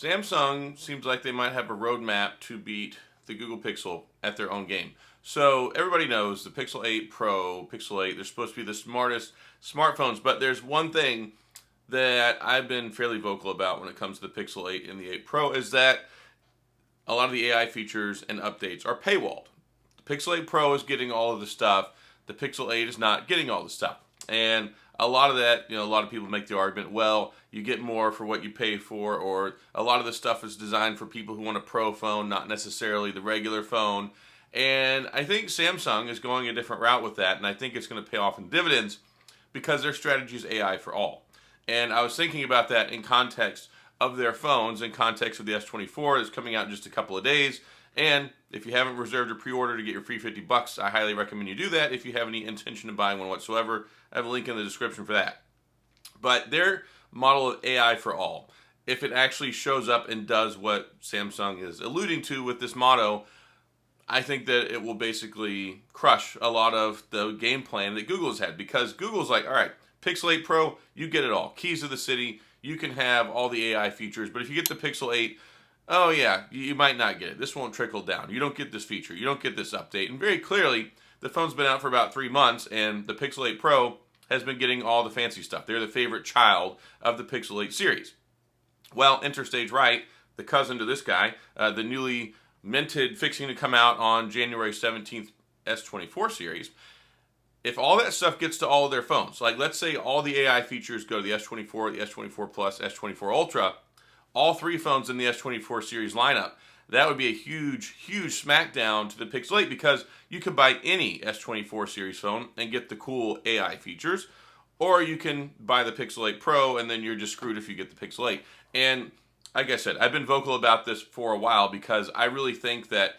Samsung seems like they might have a roadmap to beat the Google Pixel at their own game. So everybody knows the Pixel 8 Pro, Pixel 8, they're supposed to be the smartest smartphones, but there's one thing that I've been fairly vocal about when it comes to the Pixel 8 and the 8 Pro is that a lot of the AI features and updates are paywalled. The Pixel 8 Pro is getting all of the stuff. The Pixel 8 is not getting all the stuff. And a lot of that, a lot of people make the argument, well, you get more for what you pay for, or a lot of the stuff is designed for people who want a pro phone, not necessarily the regular phone. And I think Samsung is going a different route with that, and I think it's going to pay off in dividends because their strategy is AI for all. And I was thinking about that in context of their phones, in context of the S24 that's coming out in just a couple of days. And if you haven't reserved a pre-order to get your free $50, I highly recommend you do that if you have any intention of buying one whatsoever. I have a link in the description for that. But their model of AI for all, if it actually shows up and does what Samsung is alluding to with this motto, I think that it will basically crush a lot of the game plan that Google has had, because Google's like, all right, Pixel 8 Pro, you get it all. Keys to the city, you can have all the AI features, but if you get the Pixel 8, oh yeah, you might not get it. This won't trickle down. You don't get this feature. You don't get this update. And very clearly, the phone's been out for about 3 months, and the Pixel 8 Pro has been getting all the fancy stuff. They're the favorite child of the Pixel 8 series. Well, Interstage Right, the cousin to this guy, the newly minted, fixing to come out on January 17th S24 series, if all that stuff gets to all of their phones, like let's say all the AI features go to the S24, the S24 Plus, S24 Ultra, all three phones in the S24 series lineup, that would be a huge, huge smackdown to the Pixel 8, because you could buy any S24 series phone and get the cool AI features, or you can buy the Pixel 8 Pro and then you're just screwed if you get the Pixel 8. And like I said, I've been vocal about this for a while because I really think that,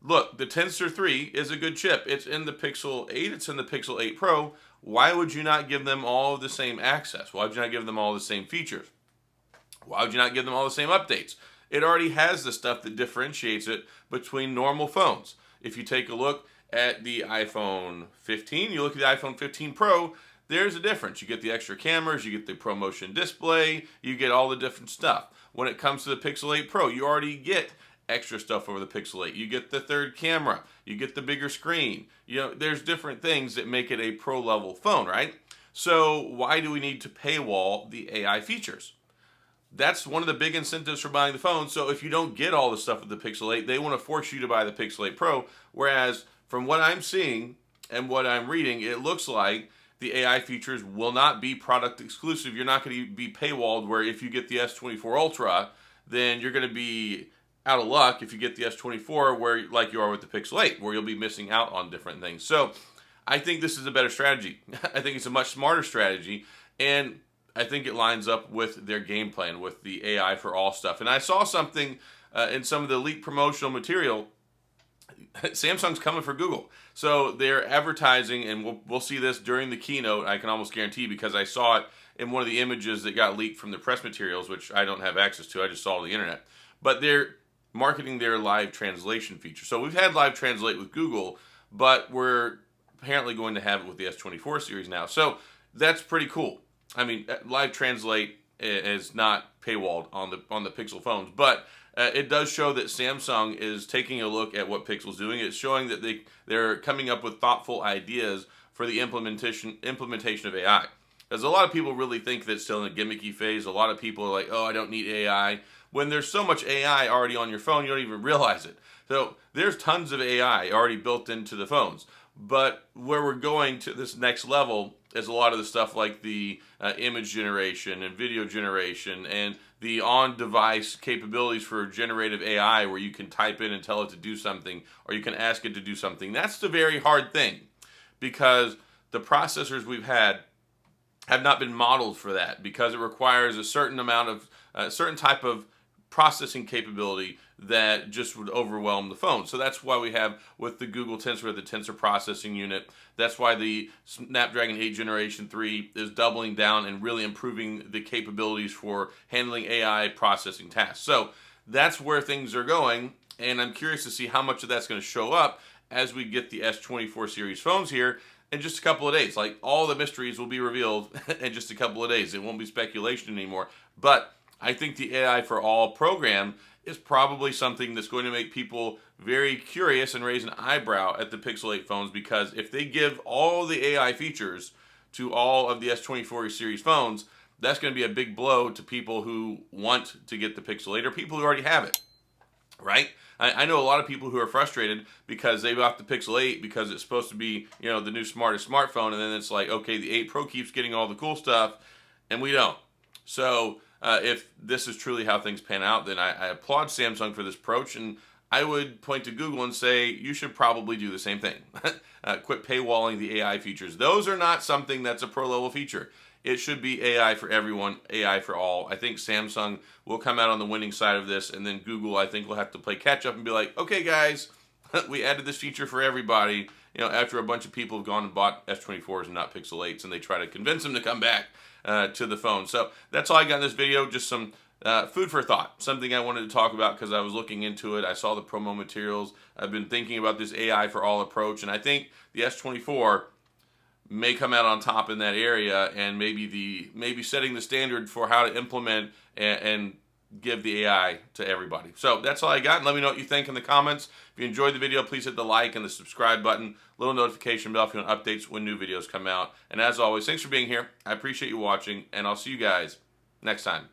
look, the Tensor 3 is a good chip. It's in the Pixel 8, it's in the Pixel 8 Pro. Why would you not give them all the same access? Why would you not give them all the same features? Why would you not give them all the same updates? It already has the stuff that differentiates it between normal phones. If you take a look at the iPhone 15, you look at the iPhone 15 Pro, there's a difference. You get the extra cameras, you get the ProMotion display, you get all the different stuff. When it comes to the Pixel 8 Pro, you already get extra stuff over the Pixel 8. You get the third camera, you get the bigger screen. There's different things that make it a pro level phone, right? So why do we need to paywall the AI features? That's one of the big incentives for buying the phone. So if you don't get all the stuff with the Pixel 8, they want to force you to buy the Pixel 8 Pro. Whereas from what I'm seeing and what I'm reading, it looks like the AI features will not be product exclusive. You're not going to be paywalled, where if you get the S24 Ultra, then you're going to be out of luck if you get the S24, where like you are with the Pixel 8, where you'll be missing out on different things. So I think this is a better strategy. I think it's a much smarter strategy, and I think it lines up with their game plan with the AI for all stuff. And I saw something in some of the leaked promotional material. Samsung's coming for Google. So they're advertising, and we'll see this during the keynote, I can almost guarantee, because I saw it in one of the images that got leaked from the press materials, which I don't have access to. I just saw on the internet. But they're marketing their live translation feature. So we've had live translate with Google, but we're apparently going to have it with the S24 series now. So that's pretty cool. I mean, live translate is not paywalled on the Pixel phones, but it does show that Samsung is taking a look at what Pixel's doing. It's showing that they're coming up with thoughtful ideas for the implementation of AI. Because a lot of people really think that it's still in a gimmicky phase. A lot of people are like, oh, I don't need AI. When there's so much AI already on your phone, you don't even realize it. So there's tons of AI already built into the phones. But where we're going to this next level is a lot of the stuff like the image generation and video generation and the on-device capabilities for generative AI, where you can type in and tell it to do something, or you can ask it to do something. That's the very hard thing, because the processors we've had have not been modeled for that, because it requires a certain amount of, a certain type of processing capability that just would overwhelm the phone. So that's why we have with the Google Tensor, the Tensor Processing Unit. That's why the Snapdragon 8 Generation 3 is doubling down and really improving the capabilities for handling AI processing tasks. So that's where things are going, and I'm curious to see how much of that's going to show up as we get the S24 series phones here in just a couple of days. Like, all the mysteries will be revealed in just a couple of days. It won't be speculation anymore. But I think the AI for all program is probably something that's going to make people very curious and raise an eyebrow at the Pixel 8 phones, because if they give all the AI features to all of the S24 series phones, that's going to be a big blow to people who want to get the Pixel 8 or people who already have it, right? I know a lot of people who are frustrated because they bought the Pixel 8 because it's supposed to be, the new smartest smartphone, and then it's like, okay, the 8 Pro keeps getting all the cool stuff, and we don't. So if this is truly how things pan out, then I applaud Samsung for this approach, and I would point to Google and say, you should probably do the same thing. Quit paywalling the AI features. Those are not something that's a pro-level feature. It should be AI for everyone, AI for all. I think Samsung will come out on the winning side of this, and then Google, I think, will have to play catch-up and be like, okay, guys, we added this feature for everybody, after a bunch of people have gone and bought S24s and not Pixel 8s, and they try to convince them to come back to the phone. So that's all I got in this video, just some food for thought, something I wanted to talk about because I was looking into it. I saw the promo materials. I've been thinking about this AI for all approach, and I think the S24 may come out on top in that area, and maybe setting the standard for how to implement and give the AI to everybody. So that's all I got, and let me know what you think in the comments. If you enjoyed the video, please hit the like and the subscribe button, little notification bell if you want updates when new videos come out. And as always, thanks for being here. I appreciate you watching, and I'll see you guys next time.